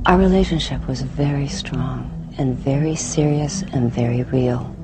Our relationship was very strong and very serious and very real.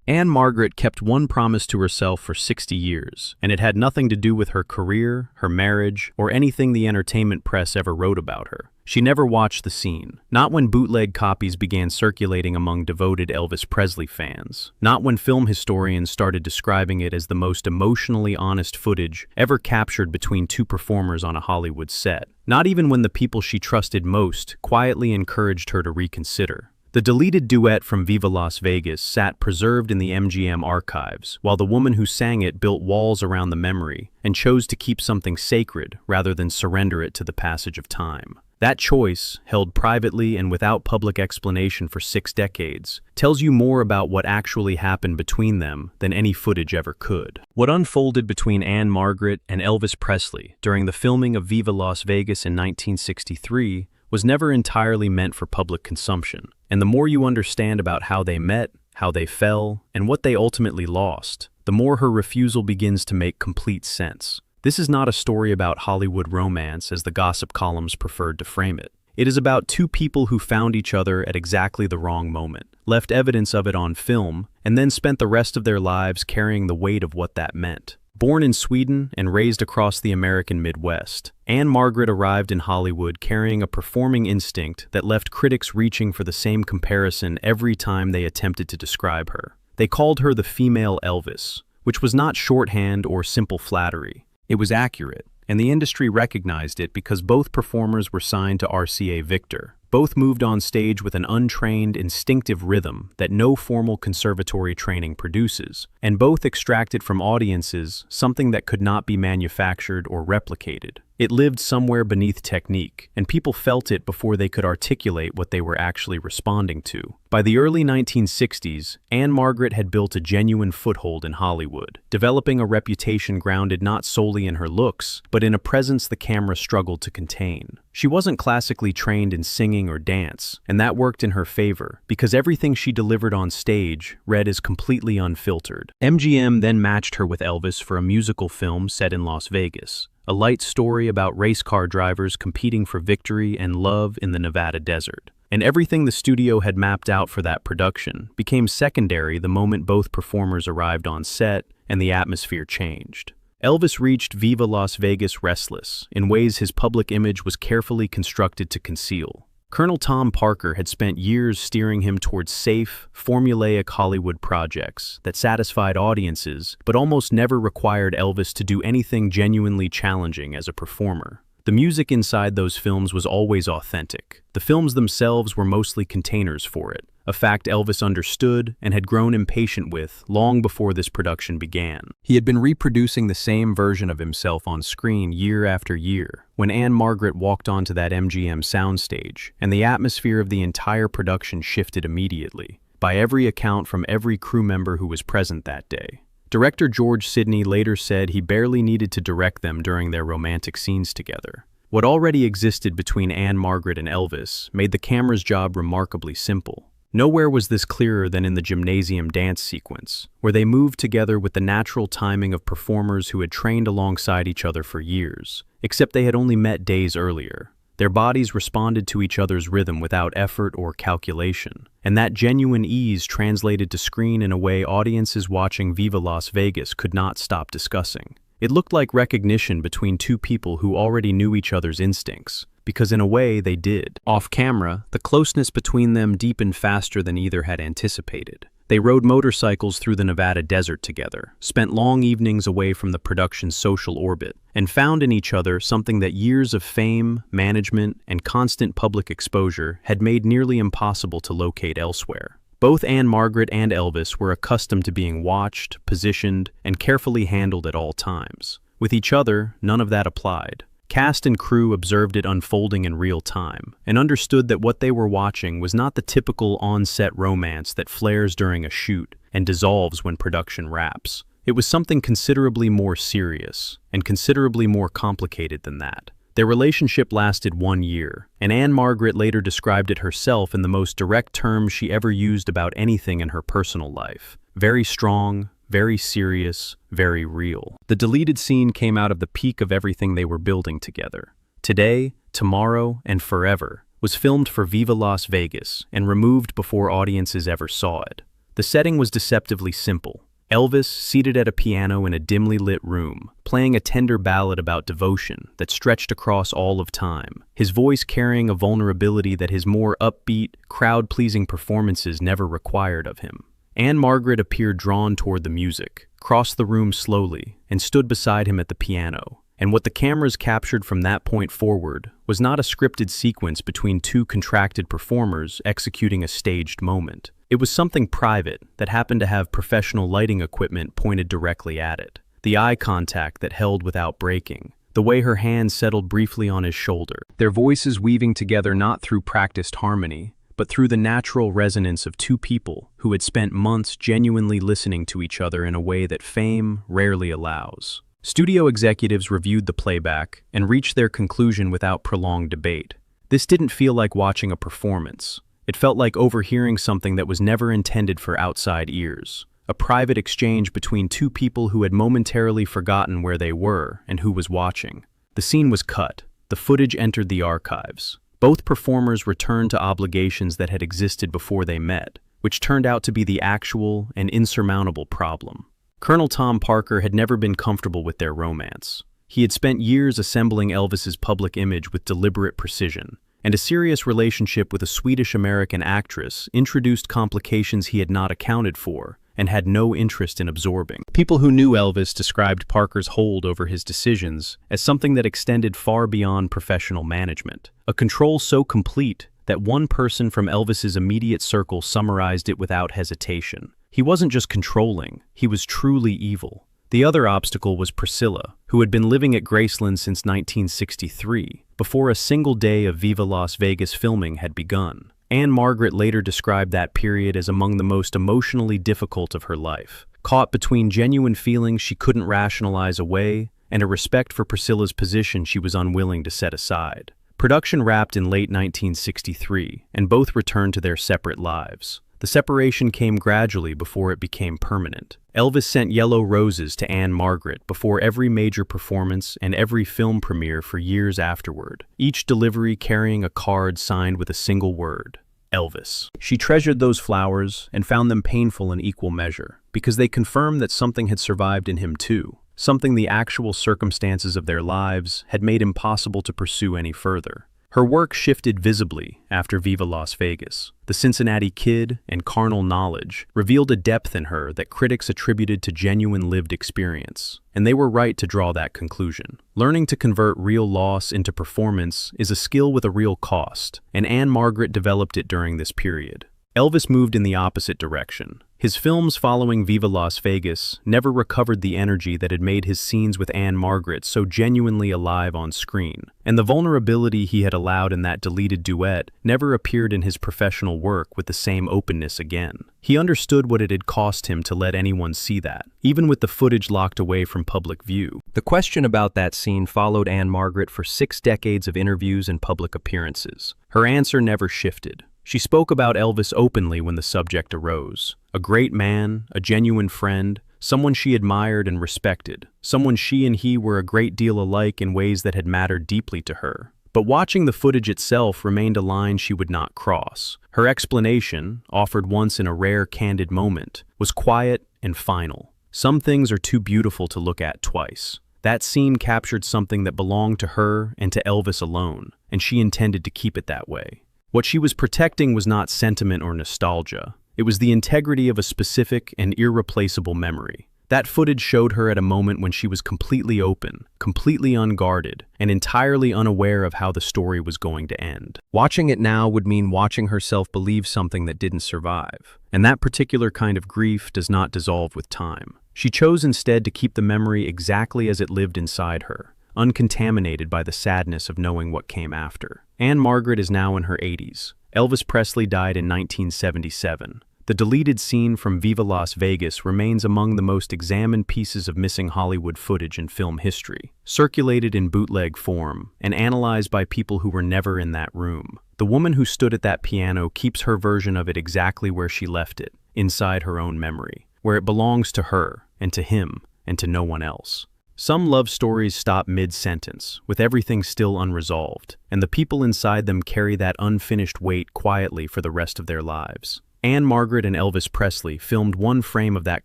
Ann-Margret kept one promise to herself for 60 years, and it had nothing to do with her career, her marriage, or anything the entertainment press ever wrote about her. She never watched the scene, not when bootleg copies began circulating among devoted Elvis Presley fans, not when film historians started describing it as the most emotionally honest footage ever captured between two performers on a Hollywood set, not even when the people she trusted most quietly encouraged her to reconsider. The deleted duet from Viva Las Vegas sat preserved in the MGM archives, while the woman who sang it built walls around the memory and chose to keep something sacred rather than surrender it to the passage of time. That choice, held privately and without public explanation for 6 decades, tells you more about what actually happened between them than any footage ever could. What unfolded between Ann-Margret and Elvis Presley during the filming of Viva Las Vegas in 1963 was never entirely meant for public consumption. And the more you understand about how they met, how they fell, and what they ultimately lost, the more her refusal begins to make complete sense. This is not a story about Hollywood romance as the gossip columns preferred to frame it. It is about two people who found each other at exactly the wrong moment, left evidence of it on film, and then spent the rest of their lives carrying the weight of what that meant. Born in Sweden and raised across the American Midwest, Ann-Margret arrived in Hollywood carrying a performing instinct that left critics reaching for the same comparison every time they attempted to describe her. They called her the female Elvis, which was not shorthand or simple flattery. It was accurate, and the industry recognized it because both performers were signed to RCA Victor. Both moved on stage with an untrained, instinctive rhythm that no formal conservatory training produces, and both extracted from audiences something that could not be manufactured or replicated. It lived somewhere beneath technique, and people felt it before they could articulate what they were actually responding to. By the early 1960s, Ann-Margret had built a genuine foothold in Hollywood, developing a reputation grounded not solely in her looks, but in a presence the camera struggled to contain. She wasn't classically trained in singing or dance, and that worked in her favor, because everything she delivered on stage read as completely unfiltered. MGM then matched her with Elvis for a musical film set in Las Vegas, a light story about race car drivers competing for victory and love in the Nevada desert. And everything the studio had mapped out for that production became secondary the moment both performers arrived on set and the atmosphere changed. Elvis reached Viva Las Vegas restless, in ways his public image was carefully constructed to conceal. Colonel Tom Parker had spent years steering him towards safe, formulaic Hollywood projects that satisfied audiences but almost never required Elvis to do anything genuinely challenging as a performer. The music inside those films was always authentic. The films themselves were mostly containers for it, a fact Elvis understood and had grown impatient with long before this production began. He had been reproducing the same version of himself on screen year after year when Ann-Margret walked onto that MGM soundstage, and the atmosphere of the entire production shifted immediately, by every account from every crew member who was present that day. Director George Sidney later said he barely needed to direct them during their romantic scenes together. What already existed between Ann-Margret and Elvis made the camera's job remarkably simple. Nowhere was this clearer than in the gymnasium dance sequence, where they moved together with the natural timing of performers who had trained alongside each other for years, except they had only met days earlier. Their bodies responded to each other's rhythm without effort or calculation, and that genuine ease translated to screen in a way audiences watching Viva Las Vegas could not stop discussing. It looked like recognition between two people who already knew each other's instincts, because in a way they did. Off camera, the closeness between them deepened faster than either had anticipated. They rode motorcycles through the Nevada desert together, spent long evenings away from the production's social orbit, and found in each other something that years of fame, management, and constant public exposure had made nearly impossible to locate elsewhere. Both Ann-Margret and Elvis were accustomed to being watched, positioned, and carefully handled at all times. With each other, none of that applied. Cast and crew observed it unfolding in real time, and understood that what they were watching was not the typical on-set romance that flares during a shoot and dissolves when production wraps. It was something considerably more serious, and considerably more complicated than that. Their relationship lasted 1 year, and Ann-Margret later described it herself in the most direct terms she ever used about anything in her personal life. Very strong, very serious, very real. The deleted scene came out of the peak of everything they were building together. Today, tomorrow, and forever, was filmed for Viva Las Vegas and removed before audiences ever saw it. The setting was deceptively simple. Elvis, seated at a piano in a dimly lit room, playing a tender ballad about devotion that stretched across all of time, his voice carrying a vulnerability that his more upbeat, crowd-pleasing performances never required of him. Ann-Margret appeared drawn toward the music, crossed the room slowly, and stood beside him at the piano. And what the cameras captured from that point forward was not a scripted sequence between two contracted performers executing a staged moment. It was something private that happened to have professional lighting equipment pointed directly at it. The eye contact that held without breaking, the way her hand settled briefly on his shoulder, their voices weaving together not through practiced harmony, but through the natural resonance of two people who had spent months genuinely listening to each other in a way that fame rarely allows. Studio executives reviewed the playback and reached their conclusion without prolonged debate. This didn't feel like watching a performance. It felt like overhearing something that was never intended for outside ears, a private exchange between two people who had momentarily forgotten where they were and who was watching. The scene was cut. The footage entered the archives. Both performers returned to obligations that had existed before they met, which turned out to be the actual and insurmountable problem. Colonel Tom Parker had never been comfortable with their romance. He had spent years assembling Elvis's public image with deliberate precision, and a serious relationship with a Swedish-American actress introduced complications he had not accounted for and had no interest in absorbing. People who knew Elvis described Parker's hold over his decisions as something that extended far beyond professional management, a control so complete that one person from Elvis's immediate circle summarized it without hesitation. He wasn't just controlling, he was truly evil. The other obstacle was Priscilla, who had been living at Graceland since 1963, before a single day of Viva Las Vegas filming had begun. Ann-Margret later described that period as among the most emotionally difficult of her life, caught between genuine feelings she couldn't rationalize away and a respect for Priscilla's position she was unwilling to set aside. Production wrapped in late 1963, and both returned to their separate lives. The separation came gradually before it became permanent. Elvis sent yellow roses to Ann-Margret before every major performance and every film premiere for years afterward, each delivery carrying a card signed with a single word: Elvis. She treasured those flowers and found them painful in equal measure, because they confirmed that something had survived in him too, something the actual circumstances of their lives had made impossible to pursue any further. Her work shifted visibly after Viva Las Vegas. The Cincinnati Kid and Carnal Knowledge revealed a depth in her that critics attributed to genuine lived experience, and they were right to draw that conclusion. Learning to convert real loss into performance is a skill with a real cost, and Ann-Margret developed it during this period. Elvis moved in the opposite direction. His films following Viva Las Vegas never recovered the energy that had made his scenes with Ann-Margret so genuinely alive on screen, and the vulnerability he had allowed in that deleted duet never appeared in his professional work with the same openness again. He understood what it had cost him to let anyone see that, even with the footage locked away from public view. The question about that scene followed Ann-Margret for 6 decades of interviews and public appearances. Her answer never shifted. She spoke about Elvis openly when the subject arose. A great man, a genuine friend, someone she admired and respected, someone she and he were a great deal alike in ways that had mattered deeply to her. But watching the footage itself remained a line she would not cross. Her explanation, offered once in a rare candid moment, was quiet and final. Some things are too beautiful to look at twice. That scene captured something that belonged to her and to Elvis alone, and she intended to keep it that way. What she was protecting was not sentiment or nostalgia. It was the integrity of a specific and irreplaceable memory. That footage showed her at a moment when she was completely open, completely unguarded, and entirely unaware of how the story was going to end. Watching it now would mean watching herself believe something that didn't survive, and that particular kind of grief does not dissolve with time. She chose instead to keep the memory exactly as it lived inside her, uncontaminated by the sadness of knowing what came after. Ann-Margret is now in her 80s. Elvis Presley died in 1977. The deleted scene from Viva Las Vegas remains among the most examined pieces of missing Hollywood footage in film history, circulated in bootleg form and analyzed by people who were never in that room. The woman who stood at that piano keeps her version of it exactly where she left it, inside her own memory, where it belongs to her and to him and to no one else. Some love stories stop mid-sentence, with everything still unresolved, and the people inside them carry that unfinished weight quietly for the rest of their lives. Ann-Margret and Elvis Presley filmed one frame of that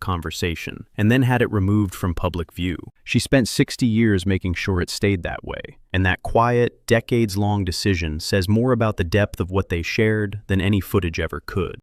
conversation and then had it removed from public view. She spent 60 years making sure it stayed that way, and that quiet, decades-long decision says more about the depth of what they shared than any footage ever could.